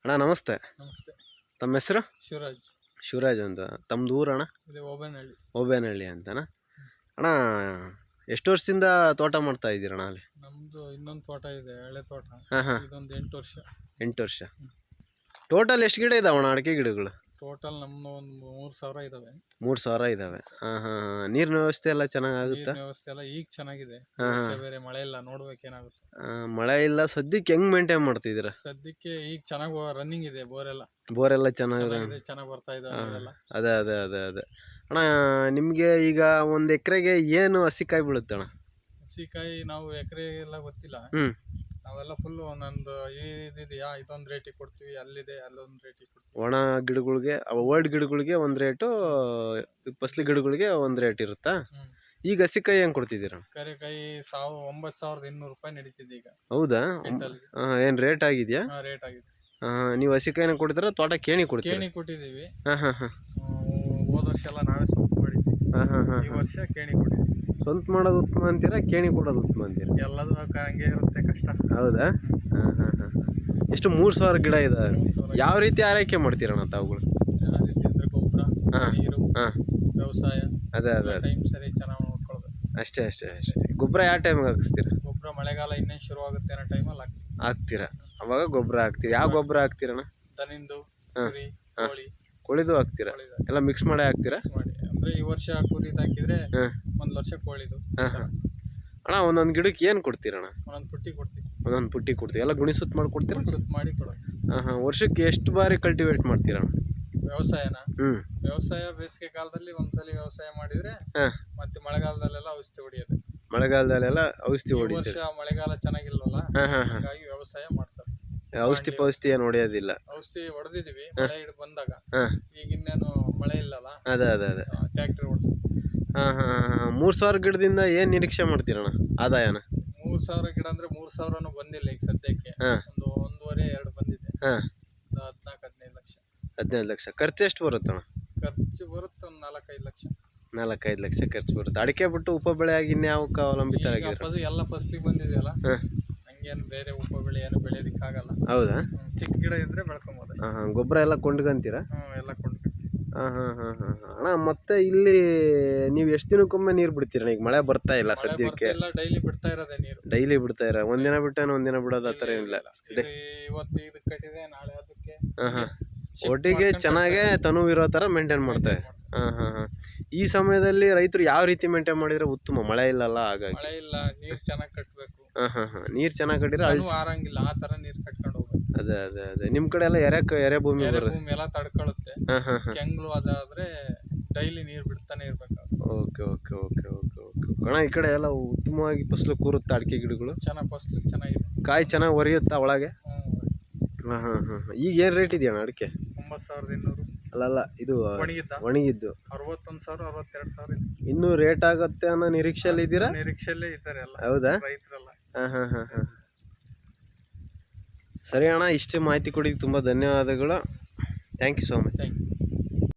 ಅಣ್ಣ ನಮಸ್ತೆ. ನಮಸ್ತೆ. ತಮ್ಮ ಹೆಸರು? ಶಿವರಾಜ್. ಶಿವರಾಜ್ ಅಂತ. ತಮ್ಮದು ಊರು ಅಣ್ಣ? ಇದು ಓಬನಹಳ್ಳಿ. ಓಬೇನಹಳ್ಳಿ ಅಂತನಾ ಅಣ್ಣ? ಎಷ್ಟು ವರ್ಷದಿಂದ ತೋಟ ಮಾಡ್ತಾ ಇದ್ದೀರಣ್ಣ ಅಲ್ಲಿ? ನಮ್ಮದು ಇನ್ನೊಂದು ತೋಟ ಇದೆ, ಹಳೆ ತೋಟ. ಹಾಂ ಹಾಂ. ಇದೊಂದು 8 ವರ್ಷ. 8 ವರ್ಷ. ಟೋಟಲ್ ಎಷ್ಟು ಗಿಡ ಇದಾವಣ್ಣ ಅಡಿಕೆ ಗಿಡಗಳು? ಟೋಟಲ್ ನಮ್ಮ ಒಂದು 3,000 ಇದಾವೆ. 3,000 ಇದಾವೆ. ಹಾಂ ಹಾಂ ಹಾಂ. ನೀರಿನ ವ್ಯವಸ್ಥೆ ಎಲ್ಲ ಚೆನ್ನಾಗಾಗುತ್ತಾ? ನೀರಿನ ವ್ಯವಸ್ಥೆ ಎಲ್ಲ ಈಗ ಚೆನ್ನಾಗಿದೆ. ಬೇರೆ ಮಳೆ ಇಲ್ಲ, ನೋಡ್ಬೇಕೇನಾಗುತ್ತೆ. ಮಳೆ ಇಲ್ಲ ಸದ್ಯಕ್ಕೆ. ಹೆಂಗ್ ಮೇಂಟೈನ್ ಮಾಡ್ತಿದ್ದೀರಾ? ಸದ್ಯಕ್ಕೆ ಈಗ ಚೆನ್ನಾಗಿ ರನ್ನಿಂಗ್ ಇದೆ ಬೋರೆಲ್ಲ. ಬೋರೆಲ್ಲ ಚೆನ್ನಾಗಿ ಬರ್ತಾ ಇದೆ. ಅದೇ ಅದೇ ಅದೇ ಅದೇ ಅಣ್ಣ. ನಿಮಗೆ ಈಗ ಒಂದು ಎಕರೆಗೆ ಏನು ಹಸಿಕಾಯಿ ಬೀಳುತ್ತೆ ಅಣ್ಣ? ಹಸಿಕಾಯಿ ನಾವು ಎಕರೆ ಎಲ್ಲ ಗೊತ್ತಿಲ್ಲ. ನಾವೆಲ್ಲ ಫುಲ್ ಒಂದೊಂದು ಇದೆಯಾ, ಇದೊಂದು ರೇಟಿಗೆ ಕೊಡ್ತೀವಿ, ಅಲ್ಲಿದೆ ಅಲ್ಲೊಂದು ರೇಟಿಗೆ ಕೊಡ್ತೀವಿ. ಒಣ ಗಿಡಗಳಿಗೆ, ಓಲ್ಡ್ ಗಿಡಗಳಿಗೆ ಒಂದು ರೇಟು, ಫಸಲಿ ಗಿಡಗಳಿಗೆ ಒಂದು ರೇಟ್ ಇರುತ್ತಾ? ಈಗ ಹಸಿಕಾಯಿ ಹೆಂಗೆ ಕೊಡ್ತಿದ್ದೀರಾ? ಕರಿಕಾಯಿ 9,200 ರೂಪಾಯಿ ನಡೀತಿದೆ ಈಗ. ಹೌದಾ? ಏನು ರೇಟ್ ಆಗಿದೆಯಾ? ರೇಟ್ ಆಗಿದೆ. ನೀವು ಹಸಿಕಾಯಿನ ಕೊಡ್ತೀರಾ, ತೋಟ ಕೇಣಿ ಕೊಡ್ತೀರಾ? ಕೇಣಿ ಕೊಟ್ಟಿದ್ದೀವಿ. ಹಾಂ ಹಾಂ ಹಾಂ. ಹೋದ ವರ್ಷ ಎಲ್ಲ ನಾವೇ ಸ್ವಂತ ಮಾಡಿದ್ವಿ. ಹಾಂ ಹಾಂ ಹಾಂ. ಈ ವರ್ಷ ಕೇಣಿ ಕೊಟ್ಟಿದ್ದೀವಿ. ಸ್ವಂತ ಮಾಡೋದು ಉತ್ತಮ ಅಂತೀರಾ, ಕೇಣಿ ಕೊಡೋದು ಉತ್ತಮ ಅಂತೀರಾ? ಎಲ್ಲದೂ ಹಂಗೆ ಇರುತ್ತೆ, ಕಷ್ಟ. ಹೌದಾ? ಹಾಂ ಹಾಂ ಹಾಂ. ಎಷ್ಟು 3,000 ಗಿಡ ಇದೆ? ಯಾವ ರೀತಿ ಆರೈಕೆ ಮಾಡ್ತೀರಣ್ಣ ತಾವುಗಳು? ಯಾವ ರೀತಿ ಅಂದರೆ ಗೊಬ್ಬರ, ನೀರು, ವ್ಯವಸಾಯ. ಅದೇ ಅದೇ ಟೈಮ್ ಸರಿ ಚೆನ್ನಾಗಿ ನೋಡ್ಕೊಳ್ಳೋದು. ಅಷ್ಟೇ ಅಷ್ಟೇ ಅಷ್ಟೇ. ಗೊಬ್ಬರ ಯಾವ ಟೈಮಿಗೆ ಹಾಕಿಸ್ತೀರಾ? ಗೊಬ್ಬರ ಮಳೆಗಾಲ ಇನ್ನೇನು ಶುರು ಆಗುತ್ತೆ ಅನ್ನೋ ಟೈಮಲ್ಲಿ ಹಾಕ್ತೀರಾ? ಅವಾಗ ಗೊಬ್ಬರ ಹಾಕ್ತೀರಿ. ಯಾವ ಗೊಬ್ಬರ ಹಾಕ್ತೀರಣ್ಣ? ದನಿಂದು, ಕುರಿ, ಕೋಳಿ. ಕೋಳಿದು ಹಾಕ್ತೀರಾ? ಎಲ್ಲ ಮಿಕ್ಸ್ ಮಾಡಿ ಹಾಕ್ತೀರಾ? ಮಾಡಿ ಅಂದರೆ ಈ ವರ್ಷ ಕುರಿದು ಹಾಕಿದ್ರೆ ಒಂದು ವರ್ಷ ಕೋಳಿದು. ಹಾಂ ಹಾಂ. ಅಣ್ಣ ಒಂದೊಂದು ಗಿಡಕ್ಕೆ ಏನು ಕೊಡ್ತೀರಣ್ಣ? ಒಂದೊಂದು ಪುಟ್ಟಿ ಕೊಡ್ತೀವಿ. ಒಂದೊಂದು ಪುಟ್ಟಿ ಕೊಡ್ತೀವಿ. ಎಲ್ಲ ಗುಣಿಸುತ್ತ ಮಾಡಿ ಕೊಡ್ತೀರಾ? ಸುತ್ತ ಮಾಡಿ ಕೊಡೋದು. ಹಾಂ ಹಾಂ. ವರ್ಷಕ್ಕೆ ಎಷ್ಟು ಬಾರಿ ಕಲ್ಟಿವೇಟ್ ಮಾಡ್ತೀರಣ್ಣ? ವ್ಯವಸಾಯನ? ವ್ಯವಸಾಯ ಬೇಸಿಗೆ ಕಾಲದಲ್ಲಿ ಒಂದ್ಸಲಿ ವ್ಯವಸಾಯ ಮಾಡಿದ್ರೆ ಮತ್ತೆ ಮಳೆಗಾಲದಲ್ಲೆಲ್ಲ ಔಷಧಿ ಹೊಡಿಯೋದು. ಮಳೆಗಾಲದಲ್ಲೆಲ್ಲ ಔಷಧಿ ಹೊಡಿತೀವಿ. ವರ್ಷ ಮಳೆಗಾಲ ಚೆನ್ನಾಗಿಲ್ವಲ್ಲ, ಹಾಗಾಗಿ ವ್ಯವಸಾಯ ಮಾಡ್ತಾರೆ. ಔಷಧಿ ಪೌಷಧಿ ಏನು ಹೊಡೆಯೋದಿಲ್ಲ? ಔಷಧಿ ಹೊಡೆದಿದ್ದೀವಿ ಮಳೆ ಬಂದಾಗ. ಈಗ ಇನ್ನೇನು ಮಳೆ ಇಲ್ಲಲ್ಲ, ಅದೇ ಅದೇ ಅದೇ ಟ್ಯಾಕ್ಟ್ರಿ ಓಡಿಸೋದು. ಹಾಂ ಹಾಂ ಹಾಂ. 3,000 ಗಿಡದಿಂದ ಏನು ನಿರೀಕ್ಷೆ ಮಾಡ್ತೀರಣ್ಣ ಆದಾಯನ? 3,000 ಗಿಡ ಅಂದ್ರೆ 3,000 ಬಂದಿಲ್ಲ ಈಗ ಸದ್ಯಕ್ಕೆ. ಒಂದು 1.5-2 ಬಂದಿದೆ. 14-15 ಲಕ್ಷ. 15 ಲಕ್ಷ. ಖರ್ಚು ಎಷ್ಟು ಬರುತ್ತಣ್ಣ? ಖರ್ಚು ಬರುತ್ತೆ ಒಂದು 4-5 ಲಕ್ಷ. 4-5 ಲಕ್ಷ ಖರ್ಚು ಬರುತ್ತೆ. ಅಡಿಕೆ ಬಿಟ್ಟು ಉಪ ಬೆಳೆ ಆಗಿ ಇನ್ಯಾವಕ್ಕೆ ಅವಲಂಬಿತರಾಗಿದ್ದೀರಾ? ಎಲ್ಲ ಫಸಲಿಗೆ ಬಂದಿದೆಯಲ್ಲ, ಹಂಗೇನು ಬೇರೆ ಉಪ ಬೆಳೆ ಏನು ಬೆಳೆಯೋದಕ್ಕಾಗಲ್ಲ. ಹೌದಾ? ಚಿಕ್ಕ ಗಿಡ ಇದ್ರೆ ಬೆಳ್ಕೊಬೋದು. ಹಾಂ ಹಾಂ. ಗೊಬ್ಬರ ಎಲ್ಲ ಕೊಂಡ್ಕೊಂತೀರಾ? ಎಲ್ಲ ಕೊಂಡ್ಕೊತೀವಿ. ಹಾಂ ಹಾಂ ಹಾಂ ಹಾಂ ಹಾಂ. ಅಣ್ಣ ಮತ್ತೆ ಇಲ್ಲಿ ನೀವು ಎಷ್ಟು ದಿನಕ್ಕೊಮ್ಮೆ ನೀರು ಬಿಡ್ತೀರಣ್ಣ? ಈಗ ಮಳೆ ಬರ್ತಾ ಇಲ್ಲ ಸದ್ಯಕ್ಕೆ. ಡೈಲಿ ಬಿಡ್ತಾ ಇರೋದೇ ನೀರು. ಡೈಲಿ ಬಿಡ್ತಾ ಇರ? ಒಂದಿನ ಬಿಟ್ಟು ಒಂದಿನ ಬಿಡೋದು ಆ ಥರ ಏನಿಲ್ಲ? ಇವತ್ತು ಇದಕ್ಕೆ ಕಟ್ಟಿದೆ, ನಾಳೆ ಅದಕ್ಕೆ. ಹಾಂ ಹಾಂ. ಒಟ್ಟಿಗೆ ಚೆನ್ನಾಗೇ ತನುವು ಇರೋ ಥರ ಮೇಂಟೈನ್ ಮಾಡ್ತಾರೆ. ಹಾಂ ಹಾಂ ಹಾಂ. ಈ ಸಮಯದಲ್ಲಿ ರೈತರು ಯಾವ ರೀತಿ ಮೇಂಟೈನ್ ಮಾಡಿದರೆ ಉತ್ತಮ? ಮಳೆ ಇಲ್ಲಲ್ಲ, ಹಾಗಾಗಿ. ಮಳೆ ಇಲ್ಲ, ನೀರು ಚೆನ್ನಾಗಿ ಕಟ್ಟಬೇಕು. ಹಾಂ ಹಾಂ ಹಾಂ. ನೀರು ಚೆನ್ನಾಗಿ ಕಟ್ಟಿದ್ರೆ ಆರಂಗಿಲ್ಲ, ಆ ಥರ ನೀರು ಕಟ್ಕೊಂಡು ಹೋಗ್ಬೇಕು. ಅದೇ ಅದೇ ಅದೇ. ನಿಮ್ಮ ಕಡೆ ಎಲ್ಲ ಎರೆ ಭೂಮಿ ಎಲ್ಲ ತಡ್ಕೊಳ್ಳುತ್ತೆ. ಕೆಂಗ್ಲು ಅದಾದ್ರೆ ಡೈಲಿ ನೀರು ಬಿಡ್ತಾನೆ ಇರ್ಬೇಕು. Okay okay okay okay okay. ಅಣ್ಣ ಈ ಕಡೆ ಎಲ್ಲ ಉತ್ತಮವಾಗಿ ಫಸಲು ಕೂರುತ್ತೆ ಅಡಿಕೆ ಗಿಡಗಳು? ಚೆನ್ನಾಗಿ ಫಸಲು ಚೆನ್ನಾಗಿದೆ. ಕಾಯಿ ಚೆನ್ನಾಗಿ ಒರೆಯುತ್ತಾ ಒಳಗೆ? ಹಾಂ ಹಾಂ ಹಾಂ. ಈಗ ಏನು ರೇಟ್ ಇದೆಯಣ್ಣ ಅಡಿಕೆ? 9,200. ಅಲ್ಲಲ್ಲ, ಇದು ಒಣಗಿದ್ದು 61,000, 62,000. ಇನ್ನೂ ರೇಟ್ ಆಗುತ್ತೆ ಅನ್ನೋ ನಿರೀಕ್ಷೆಯಲ್ಲಿ ಇದ್ದೀರಾ? ನಿರೀಕ್ಷೆಯಲ್ಲೇ ಇದ್ದಾರೆ ಎಲ್ಲ. ಹೌದಾ? ರೈತರೆಲ್ಲ. ಹಾಂ ಹಾಂ ಹಾಂ ಹಾಂ. ಸರಿ ಅಣ್ಣ, ಇಷ್ಟೇ ಮಾಹಿತಿ ಕೊಡಿ. ತುಂಬ ಧನ್ಯವಾದಗಳು. Thank you so much.